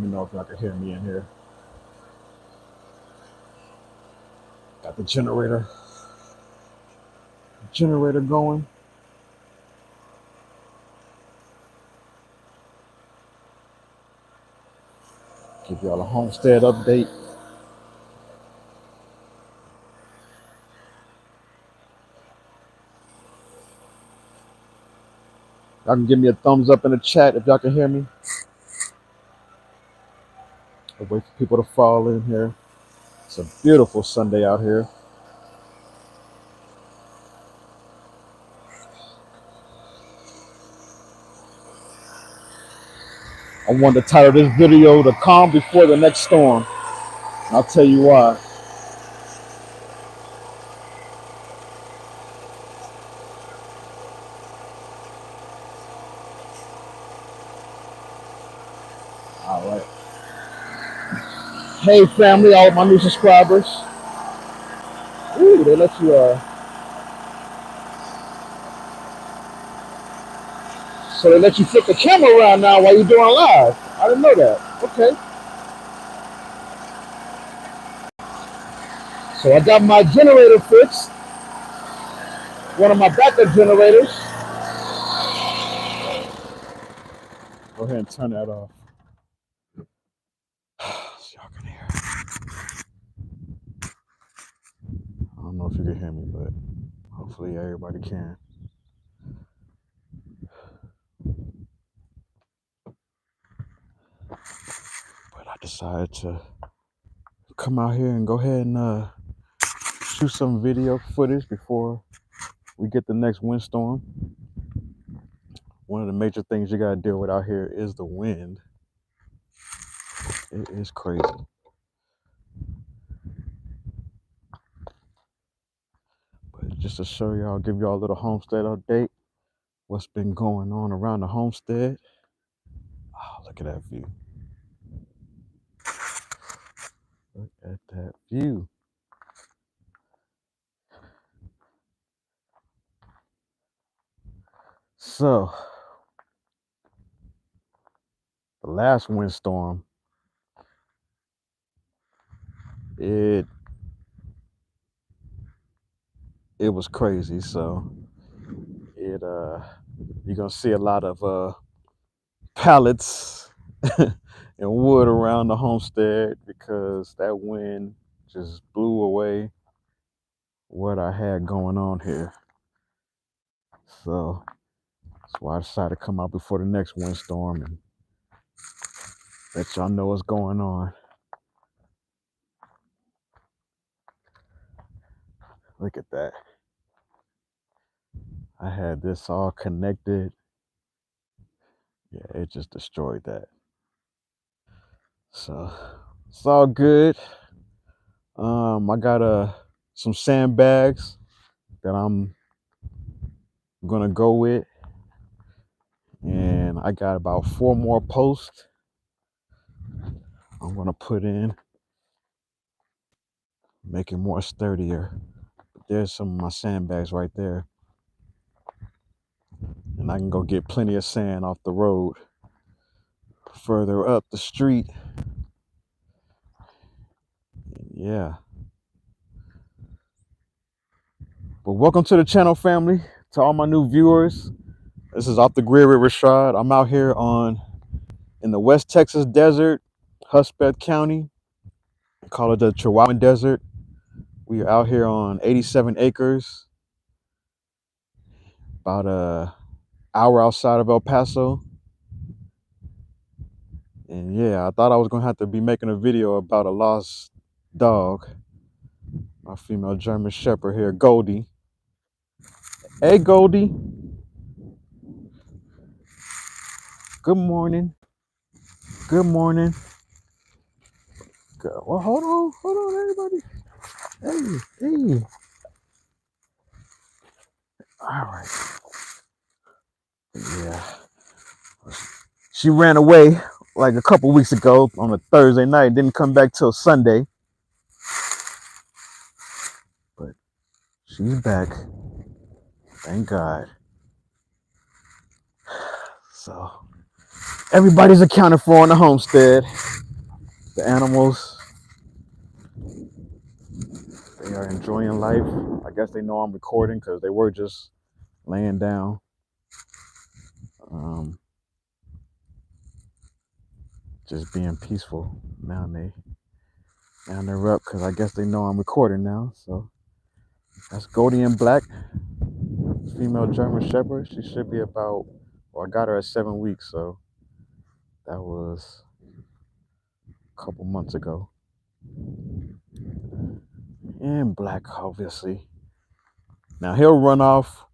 Let me know if y'all can hear me in here. Got the generator going. Give y'all a homestead update. Y'all can give me a thumbs up in the chat if y'all can hear me. I'll wait for people to fall in here. It's a beautiful Sunday out here. I wanted to title this video "The Calm Before the Next Storm." I'll tell you why. All right. Hey family, all of my new subscribers. Ooh, they let you so they let you flip the camera around now while you're doing live. I didn't know that. Okay. So I got my generator fixed. One of my backup generators. Go ahead and turn that off. So y'all can hear. I don't know if you can hear me, but hopefully everybody can. But I decided to come out here and go ahead and shoot some video footage before we get the next windstorm. One of the major things you gotta deal with out here is the wind. It is crazy. But just to show y'all, give y'all a little homestead update. What's been going on around the homestead. Oh, look at that view. Look at that view. So, the last windstorm, it was crazy. So, you're gonna see a lot of pallets and wood around the homestead because that wind just blew away what I had going on here. So that's why I decided to come out before the next windstorm and let y'all know what's going on. Look at that. I had this all connected. Yeah, it just destroyed that. So it's all good. I got some sandbags that I'm gonna go with, and I got about 4 more posts I'm gonna put in, make it more sturdier. There's some of my sandbags right there, and I can go get plenty of sand off the road further up the street. Yeah. But welcome to the channel, family. To all my new viewers, this is Off the Grid with Rashad. I'm out here in the West Texas desert, Hudspeth County. I call it the Chihuahuan Desert. We are out here on 87 acres, about an hour outside of El Paso. And yeah, I thought I was gonna have to be making a video about a lost dog. My female German Shepherd here, Goldie. Hey, Goldie. Good morning. Good morning. Well, hold on, everybody. Hey. All right. Yeah. She ran away like a couple weeks ago on a Thursday night. Didn't come back till Sunday. But she's back. Thank God. So everybody's accounted for on the homestead. The animals, they are enjoying life. I guess they know I'm recording because they were just laying down. Um, just being peaceful. Now they're up because I guess they know I'm recording now. So that's Goldie in Black, female German Shepherd. She should be about, well, I got her at 7 weeks, so that was a couple months ago. And Black, obviously. Now he'll run off,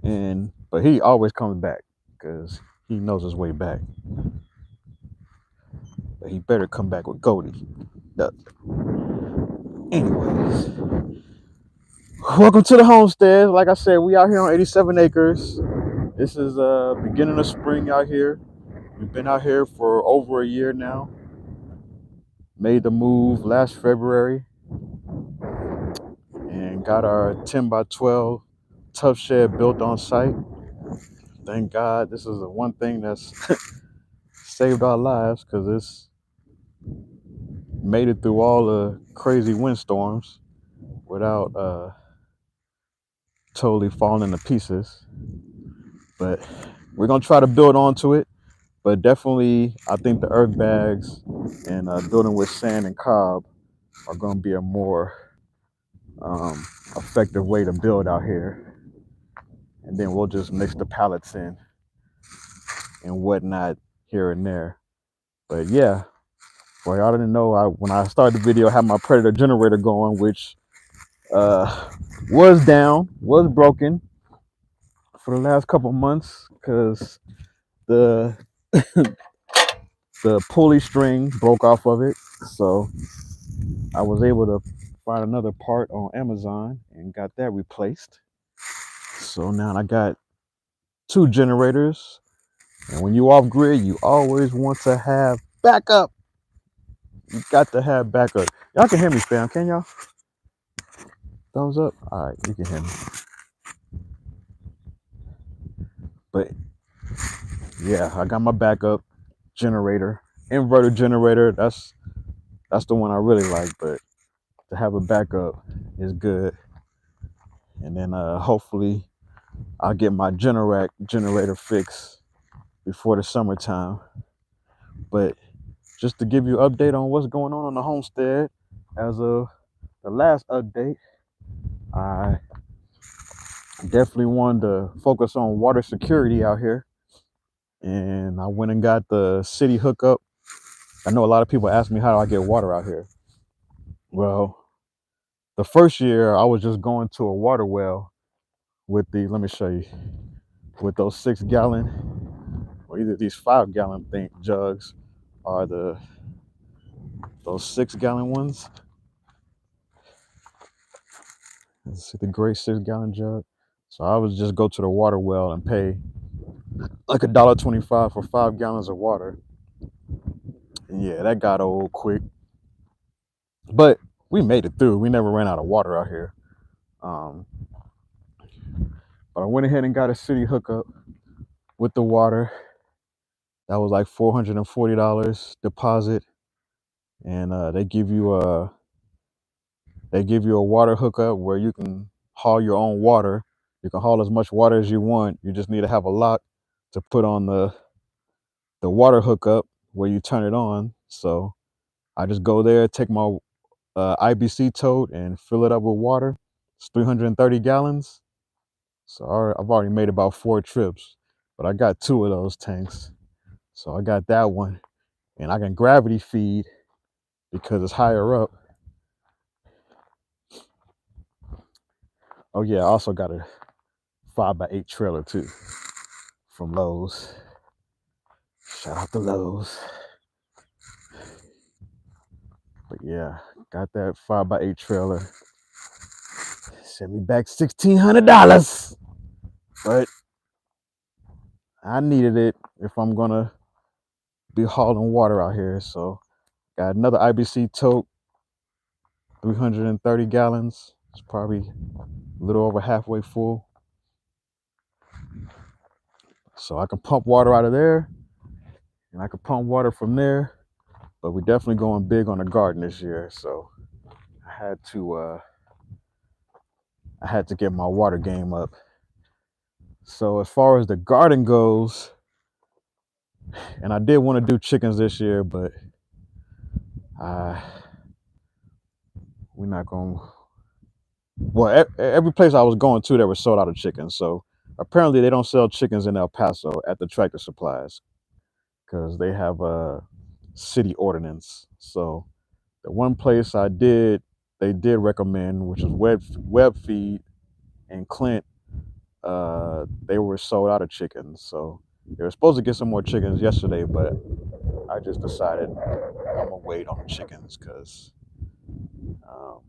but he always comes back because he knows his way back. But he better come back with Goldie. Anyways, welcome to the homestead. Like I said, we out here on 87 acres. This is beginning of spring out here. We've been out here for over a year now. Made the move last February and got our 10 by 12 tough shed built on site. Thank God, this is the one thing that's saved our lives because it's made it through all the crazy windstorms without totally falling to pieces. But we're gonna try to build onto it. But definitely, I think the earth bags and building with sand and cob are gonna be a more effective way to build out here. And then we'll just mix the pallets in and whatnot here and there. But yeah, for y'all didn't know, when I started the video, I had my Predator generator going, which was down, was broken for the last couple months because the the pulley string broke off of it. So I was able to find another part on Amazon and got that replaced. So now I got 2 generators. And when you off grid, you always want to have backup. You got to have backup. Y'all can hear me, fam. Can y'all? Thumbs up. All right, you can hear me. But yeah, I got my backup generator, inverter generator. That's the one I really like. But to have a backup is good. And then hopefully I'll get my Generac generator fixed before the summertime. But just to give you an update on what's going on the homestead, as of the last update, I definitely wanted to focus on water security out here. And I went and got the city hookup. I know a lot of people ask me, how do I get water out here? Well, the first year I was just going to a water well with let me show you, with those 6-gallon or either these 5-gallon jugs are those 6-gallon ones. Let's see, the gray 6-gallon jug. So I would just go to the water well and pay like $1.25 for 5 gallons of water. And yeah, that got old quick. But we made it through. We never ran out of water out here. But I went ahead and got a city hookup with the water. That was like $440 deposit. And they give you a water hookup where you can haul your own water. You can haul as much water as you want. You just need to have a lock to put on the water hookup where you turn it on. So I just go there, take my IBC tote and fill it up with water. It's 330 gallons. So I've already made about 4 trips, but I got 2 of those tanks. So I got that one, and I can gravity feed because it's higher up. Oh yeah, I also got a 5x8 trailer too from Lowe's. Shout out to Lowe's. But yeah, got that 5x8 trailer. Sent me back $1,600, but I needed it if I'm gonna be hauling water out here. So got another IBC tote, 330 gallons. It's probably a little over halfway full. So I can pump water out of there, and I can pump water from there but we're definitely going big on the garden this year. So I had to get my water game up. So as far as the garden goes, and I did want to do chickens this year, but we're not going. Well, every place I was going to, they were sold out of chickens. So apparently, they don't sell chickens in El Paso at the Tractor Supplies because they have a city ordinance. So the one place they did recommend, which is Web Feed and Clint. They were sold out of chickens. So they were supposed to get some more chickens yesterday, but I just decided I'm gonna wait on the chickens because, um,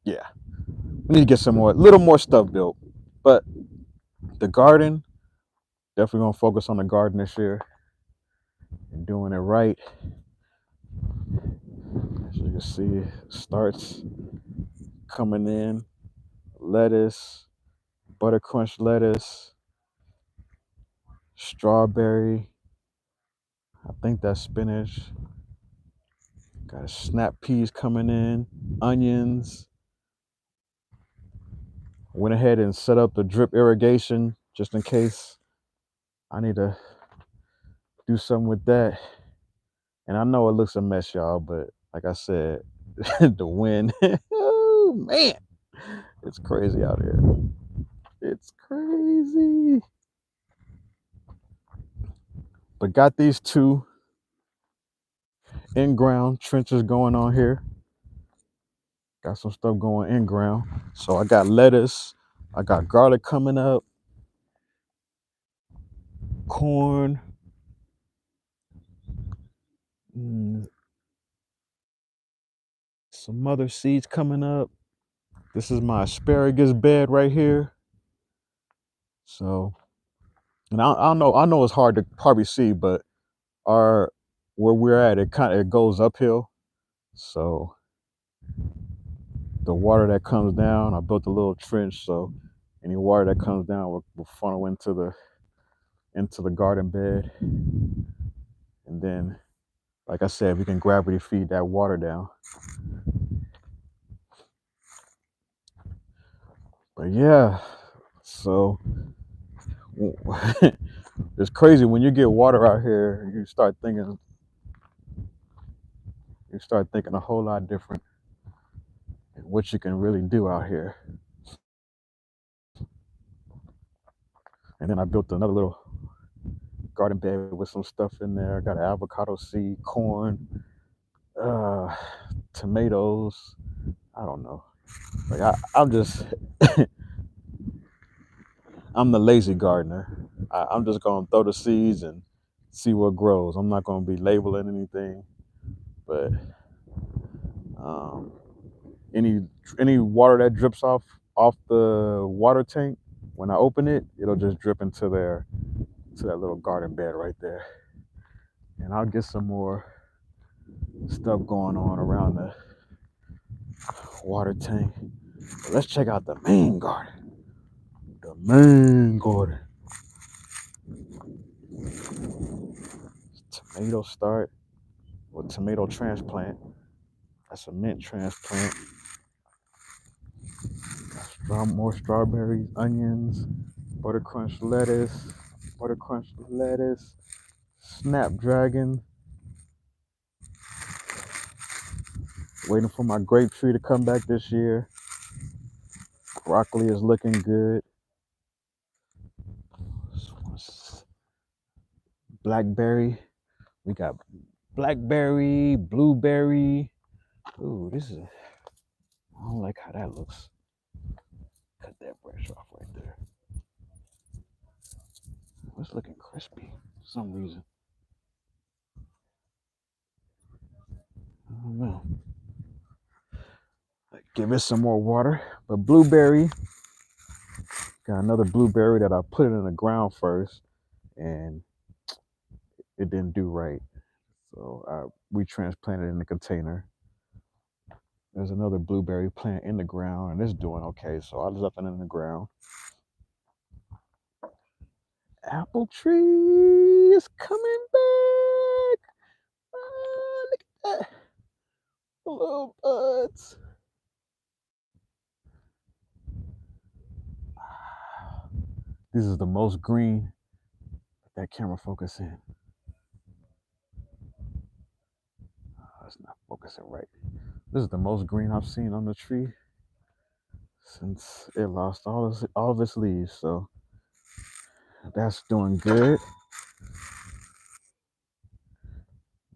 yeah, we need to get some more, little more stuff built. But the garden, definitely gonna focus on the garden this year and doing it right. As you can see, starts coming in. Lettuce, butter crunch lettuce, strawberry. I think that's spinach. Got snap peas coming in, onions. Went ahead and set up the drip irrigation just in case I need to do something with that. And I know it looks a mess, y'all, but like I said, the wind, oh man, it's crazy out here. It's crazy. But got these two in-ground trenches going on here. Got some stuff going in ground. So I got lettuce, I got garlic coming up, corn, some other seeds coming up. This is my asparagus bed right here. So, and I know it's hard to probably see, but where we're at, it goes uphill. So the water that comes down, I built a little trench, so any water that comes down will funnel into the garden bed, and then, like I said, we can gravity feed that water down. But yeah, so it's crazy when you get water out here. You start thinking a whole lot different what you can really do out here. And then I built another little garden bed with some stuff in there. I got an avocado seed, corn, tomatoes. I don't know. Like I'm just, I'm the lazy gardener. I'm just gonna throw the seeds and see what grows. I'm not gonna be labeling anything, but um, any water that drips off the water tank, when I open it, it'll just drip into that little garden bed right there. And I'll get some more stuff going on around the water tank. But let's check out the main garden. The main garden. Tomato start or tomato transplant. That's a mint transplant. More strawberries, onions, butter crunch lettuce, snapdragon. Waiting for my grape tree to come back this year. Broccoli is looking good. Blackberry. We got blackberry, blueberry. Ooh, I don't like how that looks. Cut that branch off right there. It's looking crispy for some reason. I don't know. Give it some more water. But blueberry, got another blueberry that I put in the ground first, and it didn't do right. So we transplanted in the container. There's another blueberry plant in the ground, and it's doing okay. So I left it in the ground. Apple tree is coming back. Little buds. This is the most green that camera focus in. Oh, it's not focusing right. This is the most green I've seen on the tree since it lost all of its leaves. So that's doing good.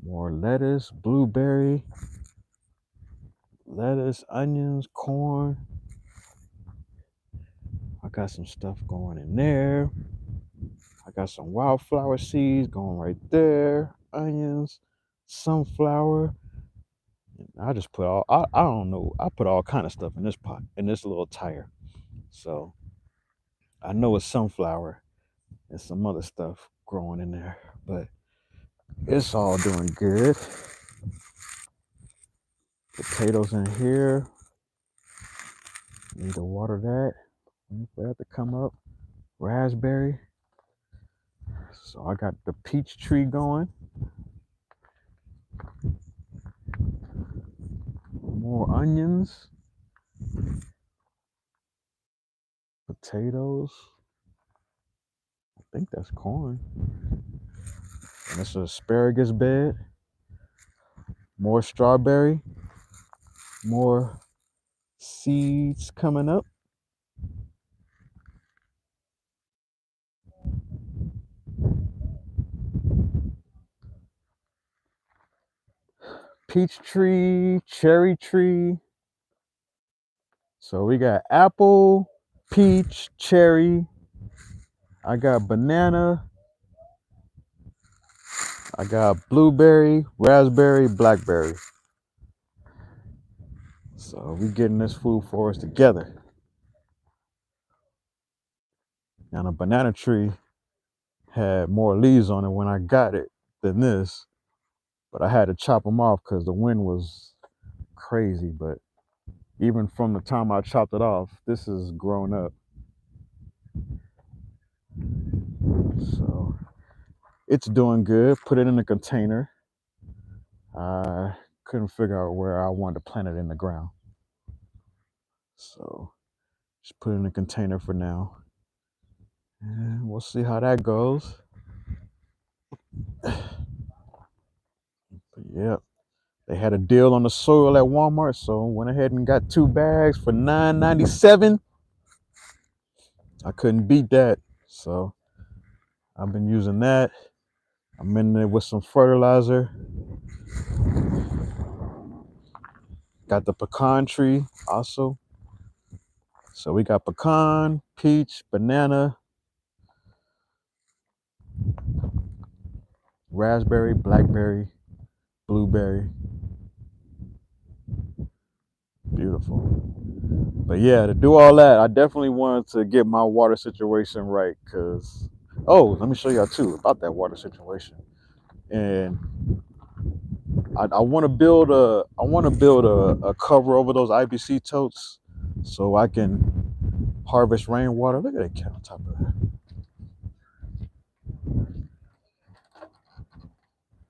More lettuce, blueberry, lettuce, onions, corn. I got some stuff going in there. I got some wildflower seeds going right there. Onions, sunflower. I just put I don't know. I put all kind of stuff in this pot, in this little tire. So I know it's sunflower and some other stuff growing in there, but it's all doing good. Potatoes in here. Need to water that. Wait for that to come up. Raspberry. So I got the peach tree going. More onions. Potatoes. I think that's corn. And it's an asparagus bed. More strawberry. More seeds coming up. Peach tree, cherry tree. So we got apple, peach, cherry. I got banana. I got blueberry, raspberry, blackberry. So we getting this food forest together. Now the banana tree had more leaves on it when I got it than this, but I had to chop them off because the wind was crazy. But even from the time I chopped it off, this is grown up. So it's doing good. Put it in a container. I couldn't figure out where I wanted to plant it in the ground. So just put it in a container for now. And we'll see how that goes. But yeah, they had a deal on the soil at Walmart, so went ahead and got 2 bags for $9.97. I couldn't beat that, so I've been using that. I'm in there with some fertilizer. Got the pecan tree also. So we got pecan, peach, banana, raspberry, blackberry, blueberry. Beautiful. But yeah, to do all that, I definitely wanted to get my water situation right. Cause let me show y'all too about that water situation. And I want to build a cover over those IBC totes so I can harvest rainwater. Look at that cat on top of that.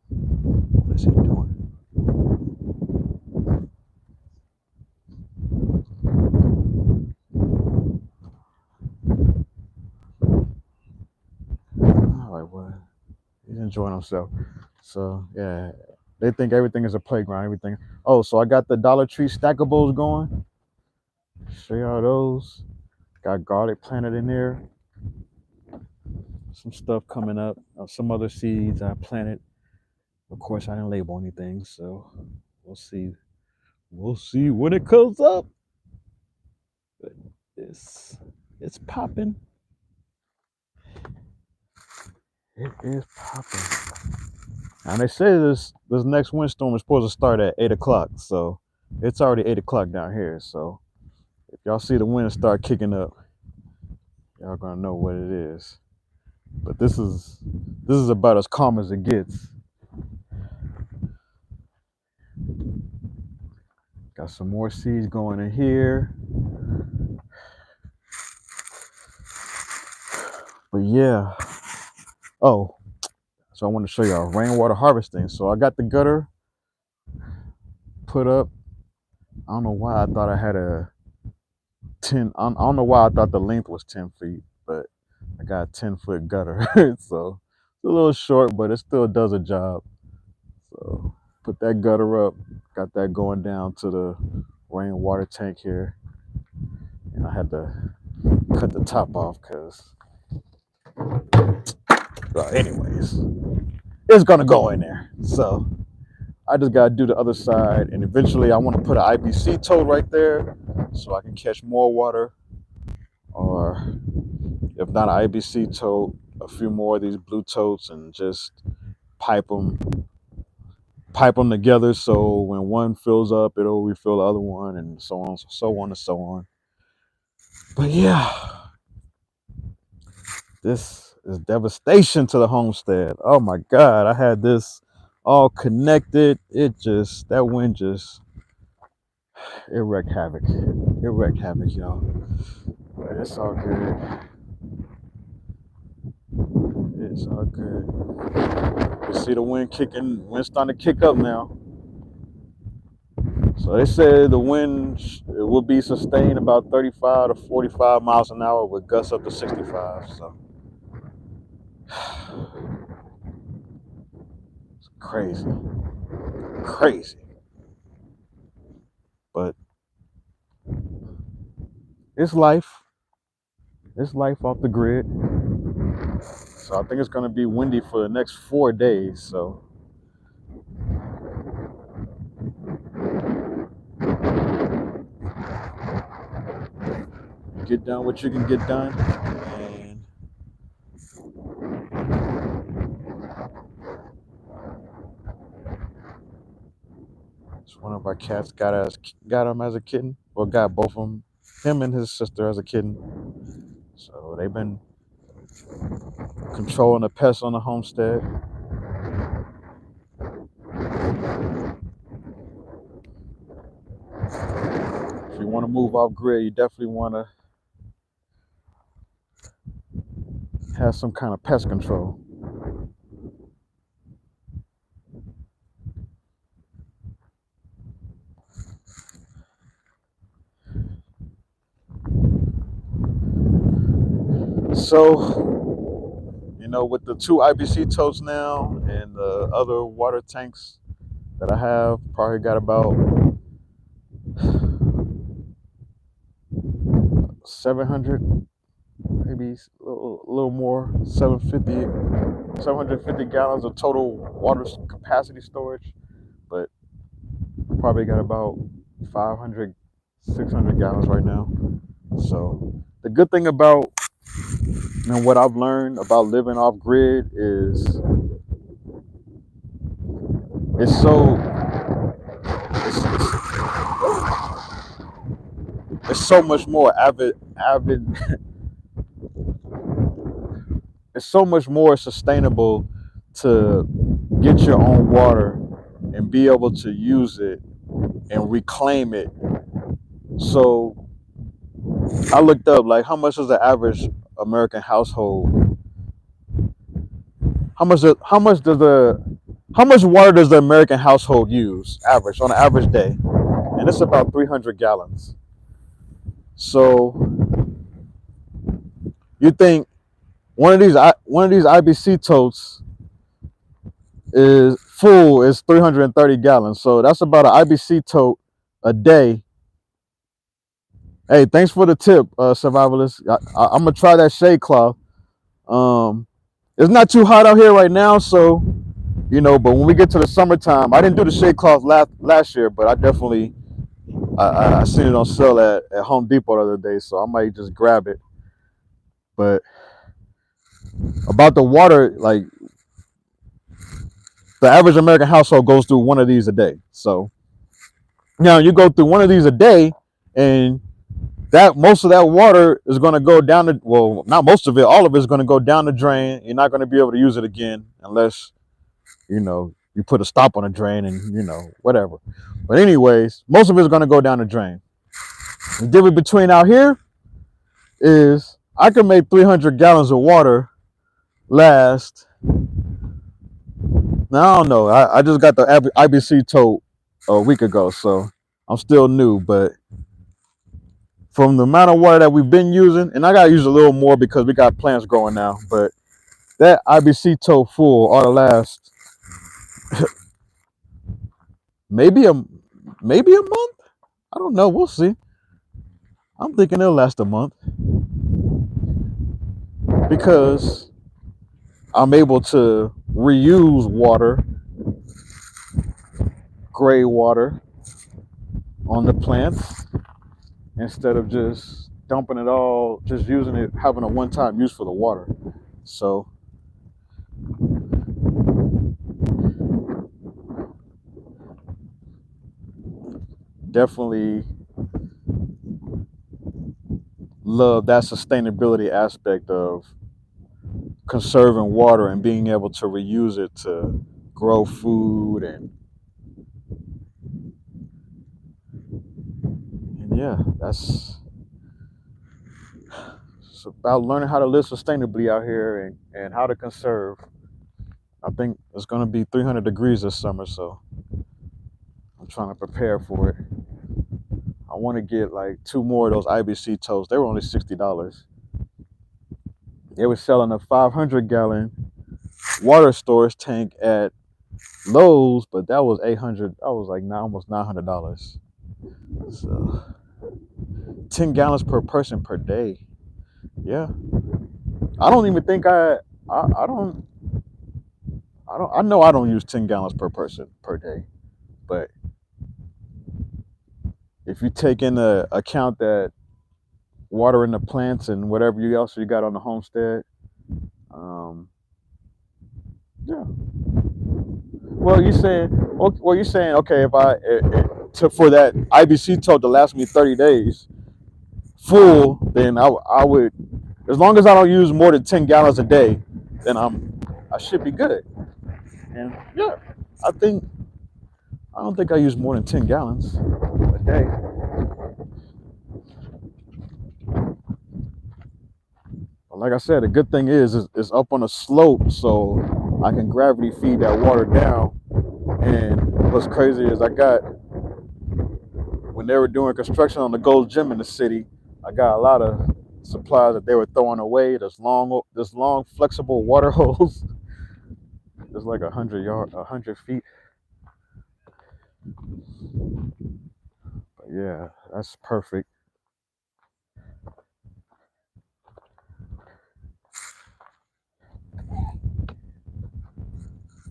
What is he doing? All right, well, he's enjoying himself. So yeah, they think everything is a playground. Everything. Oh, so I got the Dollar Tree stackables going. Show y'all those. Got garlic planted in there. Some stuff coming up. Some other seeds I planted. Of course, I didn't label anything, so we'll see. We'll see when it comes up. But it's popping. It is popping. And they say this next windstorm is supposed to start at 8 o'clock, so it's already 8 o'clock down here. So if y'all see the wind start kicking up, y'all gonna know what it is. But this is about as calm as it gets. Got some more seeds going in here. But yeah. Oh, so I want to show y'all rainwater harvesting. So I got the gutter put up. I don't know why I thought I had a 10. I don't know why I thought the length was 10 feet, but I got a 10-foot gutter. So it's a little short, but it still does a job. So put that gutter up, got that going down to the rainwater tank here. And I had to cut the top off because, well, anyways, it's gonna go in there. So I just gotta do the other side, and eventually I want to put an IBC tote right there so I can catch more water, or if not an IBC tote, a few more of these blue totes, and just pipe them together so when one fills up, it'll refill the other one, and so on, so on, and so on. But yeah, this is devastation to the homestead. Oh my God, I had this all connected. That wind just, it wreaked havoc. It wreaked havoc, y'all. But it's all good. It's all good. You see the wind starting to kick up now. So they said the wind it will be sustained about 35 to 45 miles an hour with gusts up to 65. So it's crazy. Crazy. But it's life. It's life off the grid. So I think it's going to be windy for the next 4 days. So get done what you can get done. And it's one of our cats got him as a kitten. Well, got both of them, him and his sister as a kitten. So they've been controlling the pests on the homestead. If you want to move off grid, you definitely want to have some kind of pest control. So, with the 2 IBC totes now and the other water tanks that I have, probably got about 700, maybe a little more, 750 gallons of total water capacity storage, but probably got about 500, 600 gallons right now. So the good thing about and what I've learned about living off grid is it's so much more it's so much more sustainable to get your own water and be able to use it and reclaim it. So I looked up like how much is the average American household? How much water does the American household use average on an average day? And it's about 300 gallons. So you think one of these IBC totes is full is 330 gallons. So that's about an IBC tote a day. Hey, thanks for the tip, survivalist. I'm gonna try that shade cloth. It's not too hot out here right now, so but when we get to the summertime, I didn't do the shade cloth last year, but I definitely I seen it on sale at Home Depot the other day, so I might just grab it. But about the water, like the average American household goes through one of these a day. So now you go through one of these a day, and that most of that water is going to go down the, well, not most of it, all of it is going to go down the drain. You're not going to be able to use it again unless you put a stop on the drain and whatever. But anyways, most of it is going to go down the drain. The difference between out here is I can make 300 gallons of water last. Now I don't know. I just got the IBC tote a week ago, so I'm still new. But from the amount of water that we've been using, and I gotta use a little more because we got plants growing now. But that IBC tote full ought to last maybe a month. I don't know. We'll see. I'm thinking it'll last a month because I'm able to reuse water, gray water, on the plants instead of just dumping it all, just using it, having a one-time use for the water. So definitely love that sustainability aspect of conserving water and being able to reuse it to grow food and yeah, it's about learning how to live sustainably out here and how to conserve. I think it's going to be 300 degrees this summer, so I'm trying to prepare for it. I want to get like 2 more of those IBC totes. They were only $60. They were selling a 500-gallon water storage tank at Lowe's, but that was 800. I was like, nah, almost $900. So 10 gallons per person per day. Yeah, I don't even think I don't I know I don't use 10 gallons per person per day, but if you take into account that watering the plants and whatever else you got on the homestead, um, yeah. You're saying okay, if for that IBC tote to last me 30 days full, then I would, as long as I don't use more than 10 gallons a day, then I should be good. And yeah, I think I don't think I use more than 10 gallons a day. But like I said, the good thing is it's up on a slope, so I can gravity feed that water down. And what's crazy is when they were doing construction on the Gold Gym in the city, I got a lot of supplies that they were throwing away. This long flexible water hose. It's like 100 feet. But yeah, that's perfect.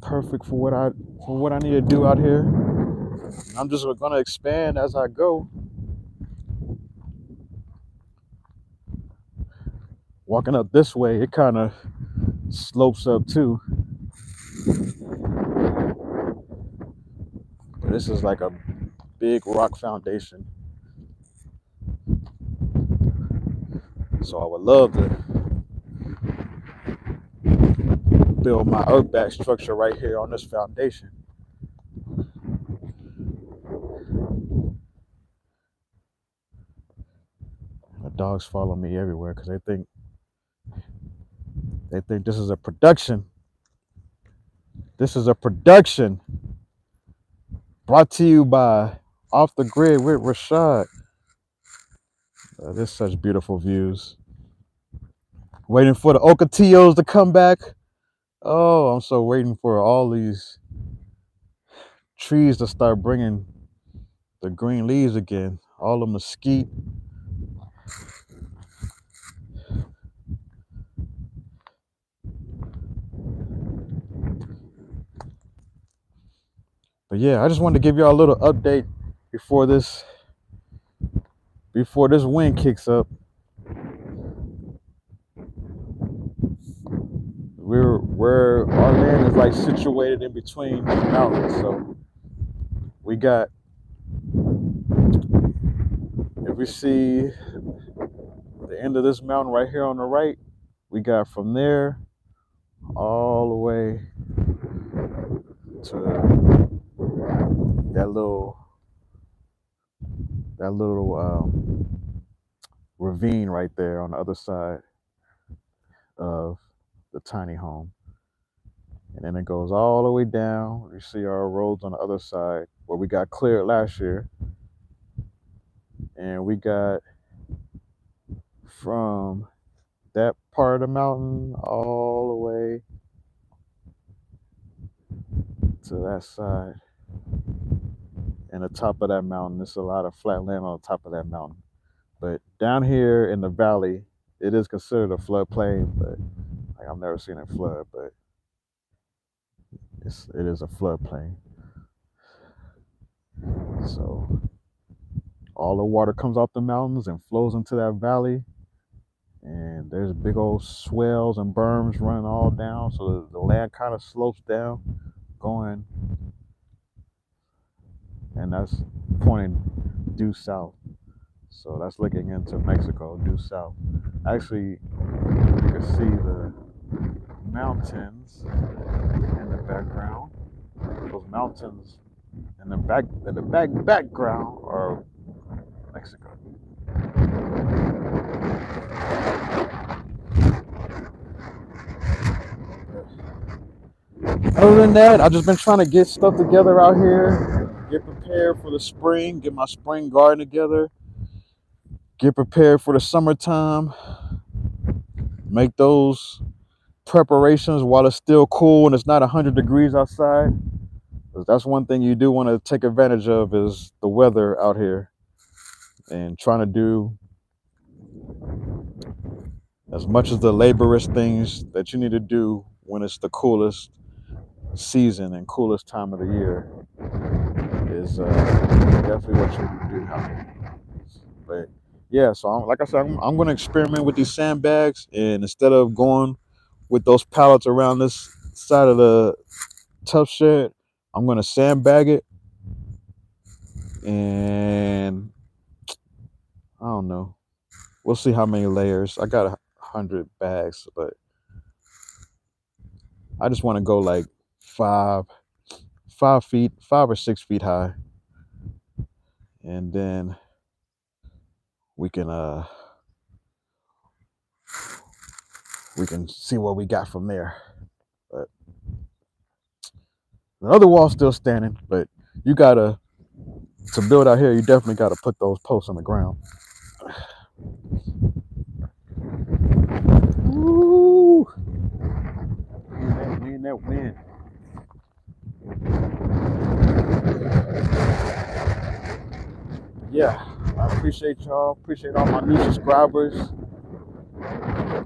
Perfect for what I need to do out here. I'm just gonna expand as I go. Walking up this way, it kind of slopes up too. But this is like a big rock foundation. So I would love to build my earthback structure right here on this foundation. The dogs follow me everywhere because they think this is a production. This is a production brought to you by Off the Grid with Rashad. There's such beautiful views. Waiting for the Ocotillos to come back. Oh, I'm so waiting for all these trees to start bringing the green leaves again. All the mesquite. But yeah, I just wanted to give y'all a little update before this wind kicks up. Where our land is like situated in between these mountains, so we got, if we see the end of this mountain right here on the right, we got from there all the way to that little ravine right there on the other side of the tiny home. And then it goes all the way down. You see our roads on the other side. where we got cleared last year, and we got from that part of the mountain all the way to that side. And the top of that mountain, there's a lot of flat land on the top of that mountain. But down here in the valley, it is considered a floodplain, but like I've never seen it flood, but it is a floodplain. So all the water comes off the mountains and flows into that valley, and there's big old swells and berms running all down, so the land kind of slopes down, going, and that's pointing due south. So that's looking into Mexico, due south. Actually, you can see the mountains in the background. Those mountains in the background are Mexico. Other than that, I've just been trying to get stuff together out here, get prepared for the spring, get my spring garden together, get prepared for the summertime, make those preparations while it's still cool and it's not 100 degrees outside. That's one thing you do want to take advantage of is the weather out here, and trying to do as much as the laborious things that you need to do when it's the coolest season and coolest time of the year is definitely what you need to do out here. But yeah, so like I said, I'm going to experiment with these sandbags, and instead of going with those pallets around this side of the tough shed, I'm going to sandbag it, and I don't know. We'll see how many layers. I got 100 bags, but I just want to go like 5 feet, 5 or 6 feet high, and then we can see what we got from there. But the other wall's still standing, but you gotta to build out here. You definitely gotta put those posts on the ground. Ooh, man, that wind. Yeah, I appreciate y'all. Appreciate all my new subscribers. I'm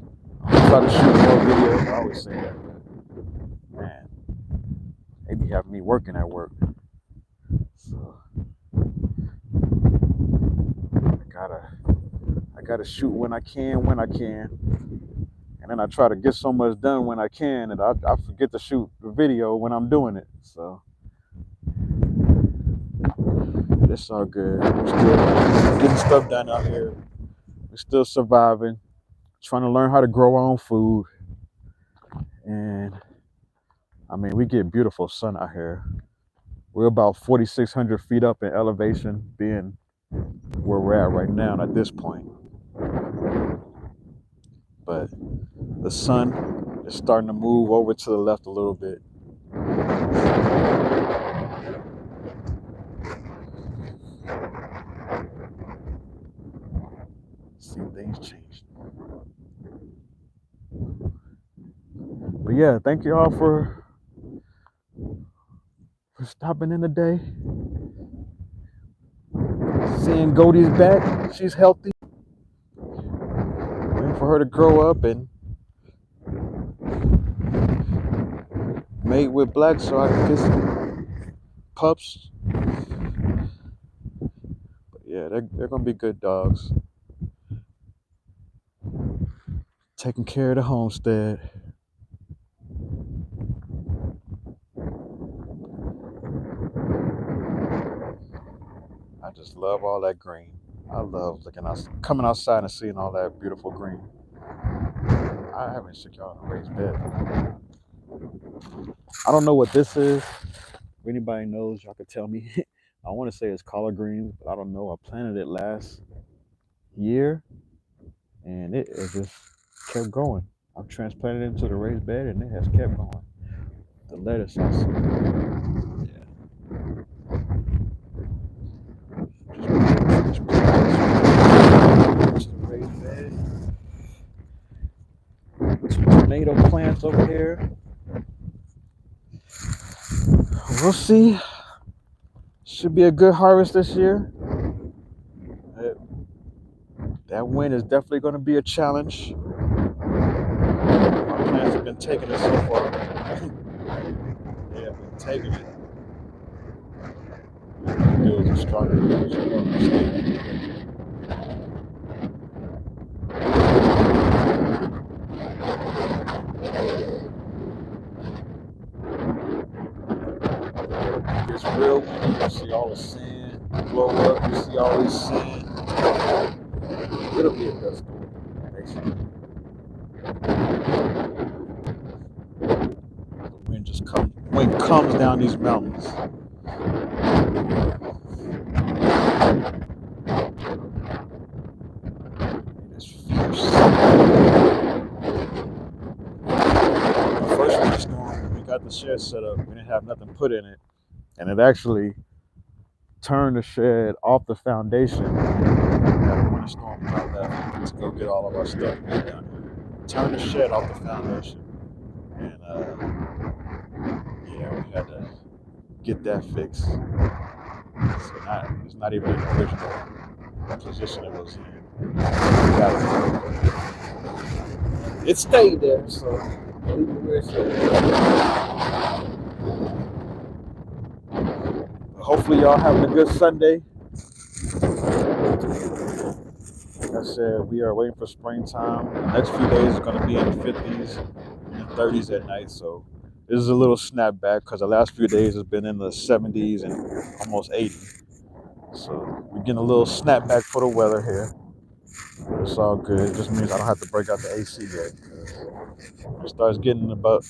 trying to shoot more videos. I always say that, but man, they be having me working at work. So I gotta shoot when I can, and then I try to get so much done when I can, and I forget to shoot the video when I'm doing it. So it's all good. We're still getting stuff done out here. We're still surviving, trying to learn how to grow our own food, and I mean, we get beautiful sun out here. We're about 4,600 feet up in elevation, being where we're at right now at this point. But the sun is starting to move over to the left a little bit. See, things changed. But yeah, thank you all for stopping in today. Seeing Goldie's back, she's healthy. Waiting for her to grow up and mate with Black so I can get some pups. But yeah, they're gonna be good dogs. Taking care of the homestead. I just love all that green. I love coming outside and seeing all that beautiful green. I haven't shook y'all in a raised bed. I don't know what this is. If anybody knows, y'all could tell me. I want to say it's collard greens, but I don't know. I planted it last year, and it just kept going. I've transplanted it into the raised bed, and it has kept going. The lettuce is, yeah. tomato plants over here. We'll see. Should be a good harvest this year. That wind is definitely going to be a challenge. My plants have been taking it so far. They have been taking it. Builds a stronger condition. It's real windy. You see all the sand blow up. You see all this sand. It'll be a good storm. The wind comes down these mountains. It's fierce. The first windstorm, when we got the shed set up, we didn't have nothing put in it, and it actually turned the shed off the foundation. We had a windstorm out there to go get all of our stuff down here. Turned the shed off the foundation, and yeah, we had to get that fixed. It's not even in the original position it was in. It stayed there, so leave it where it stayed. Hopefully y'all having a good Sunday. Like I said, we are waiting for springtime. The next few days is going to be in the 50s and 30s at night, so this is a little snapback because the last few days has been in the 70s and almost 80. So we're getting a little snapback for the weather here. It's all good. It just means I don't have to break out the AC yet. When it starts getting above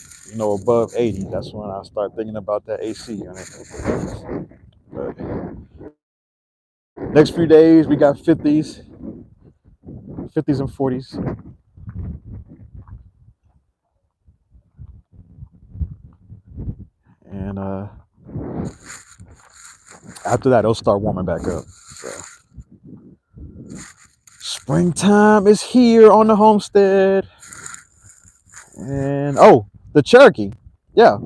80, that's when I start thinking about that AC unit. But next few days we got 50s and 40s. And after that, it'll start warming back up. So springtime is here on the homestead. And the Cherokee. Yeah,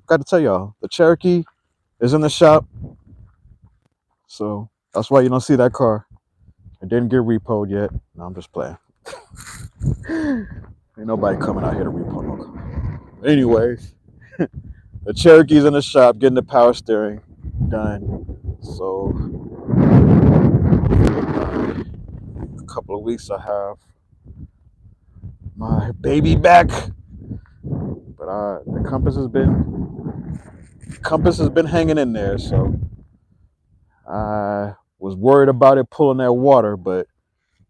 got to tell y'all, the Cherokee is in the shop. So that's why you don't see that car. It didn't get repoed yet. No, I'm just playing. Ain't nobody coming out here to repo no car. Anyways, the Cherokee's in the shop getting the power steering done. So a couple of weeks I have my baby back. But the compass has been hanging in there, so I was worried about it pulling that water, but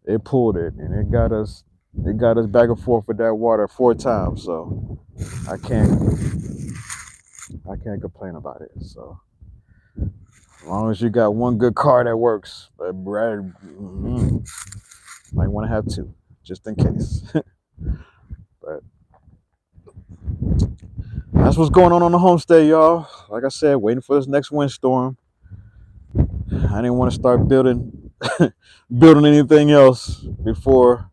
it pulled it, and it got us back and forth with that water 4 times. So I can't complain about it. So as long as you got one good car that works, but might want to have 2 just in case. But that's what's going on the homestead, y'all. Like I said, waiting for this next windstorm. I didn't want to start building anything else before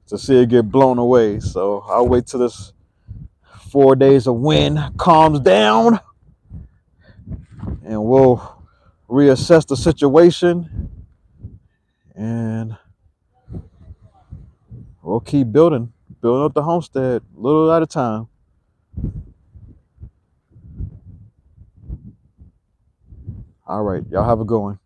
to see it get blown away. So I'll wait till this 4 days of wind calms down, and we'll reassess the situation, and we'll keep building up the homestead a little at a time. All right, y'all have a good one.